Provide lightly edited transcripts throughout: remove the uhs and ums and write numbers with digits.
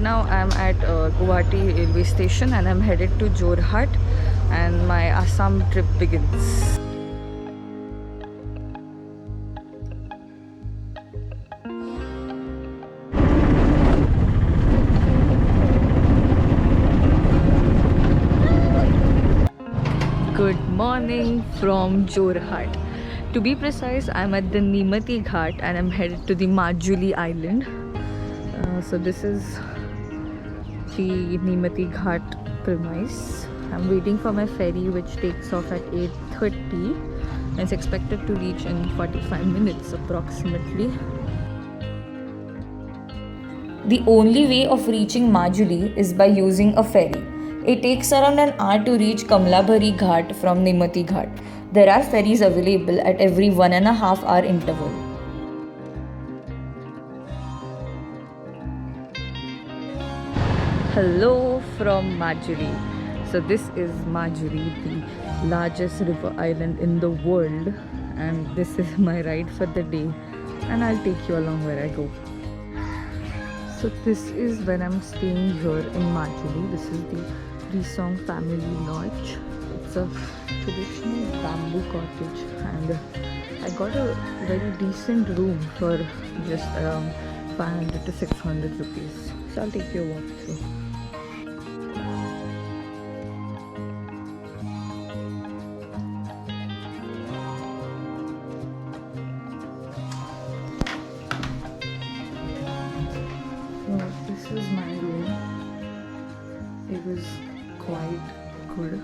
now I'm at Guwahati railway station and I'm headed to Jorhat and my Assam trip begins. Good morning from Jorhat. To be precise, I'm at the Nimati Ghat and I'm headed to the Majuli island. So this is the Nimati Ghat premise. I'm waiting for my ferry which takes off at 8:30 and it's expected to reach in 45 minutes approximately. The only way of reaching Majuli is by using a ferry. It takes around an hour to reach Kamlabhari Ghat from Nimati Ghat. There are ferries available at every 1.5 hour interval. Hello from Majuli. So this is Majuli, the largest river island in the world, and this is my ride for the day and I'll take you along where I go. So this is when I'm staying here in Majuli. This is the Three-Song Family Lodge. It's a traditional bamboo cottage and I got a very decent room for just around 500 to 600 rupees. So I'll take you a walk through. This is my room. It was quite good,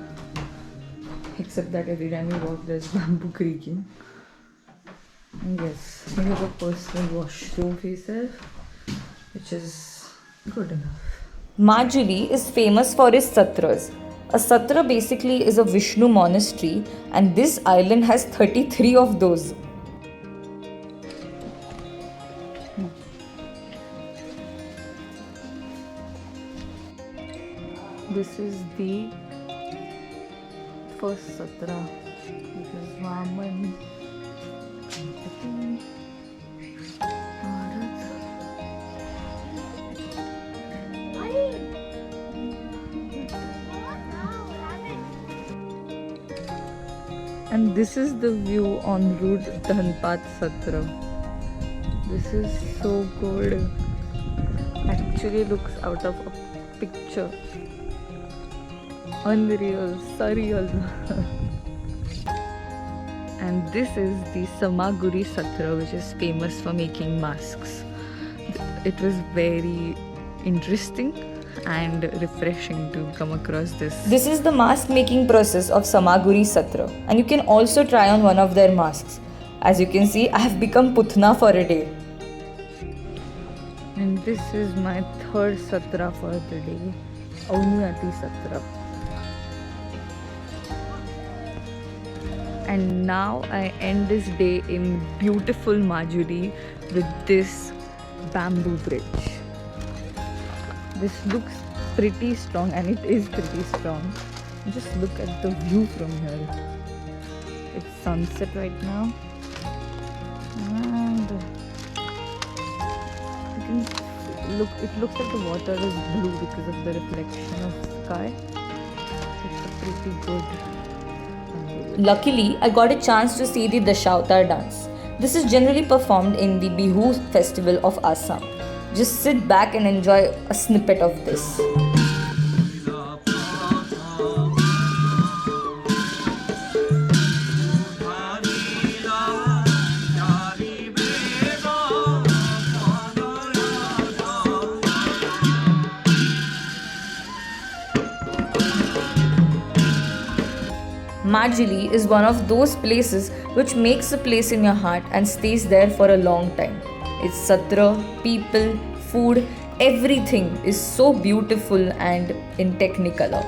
except that every time you walk there's bamboo creaking. And yes, we have a personal washroom for yourself, which is good enough. Majuli is famous for its satras. A satra basically is a Vishnu monastery, and this island has 33 of those. This is the first satra, which is Vaman, Ganpati, Bharat. And this is the view on route Dhanpat Satra. This is so good. Actually looks out of a picture. Unreal, surreal. And this is the Samaguri Satra, which is famous for making masks. It was very interesting and refreshing to come across this. This is the mask making process of Samaguri Satra, and you can also try on one of their masks. As you can see, I have become Putna for a day. And this is my third Satra for the day, Auniyati Satra. And now I end this day in beautiful Majuli with this bamboo bridge. This looks pretty strong, and it is pretty strong. Just look at the view from here. It's sunset right now, and you can look. It looks like the water is blue because of the reflection of sky. It's a pretty good. Luckily, I got a chance to see the Dashautar dance. This is generally performed in the Bihu festival of Assam. Just sit back and enjoy a snippet of this. Majuli is one of those places which makes a place in your heart and stays there for a long time. Its satra, people, food, everything is so beautiful and in technicolor.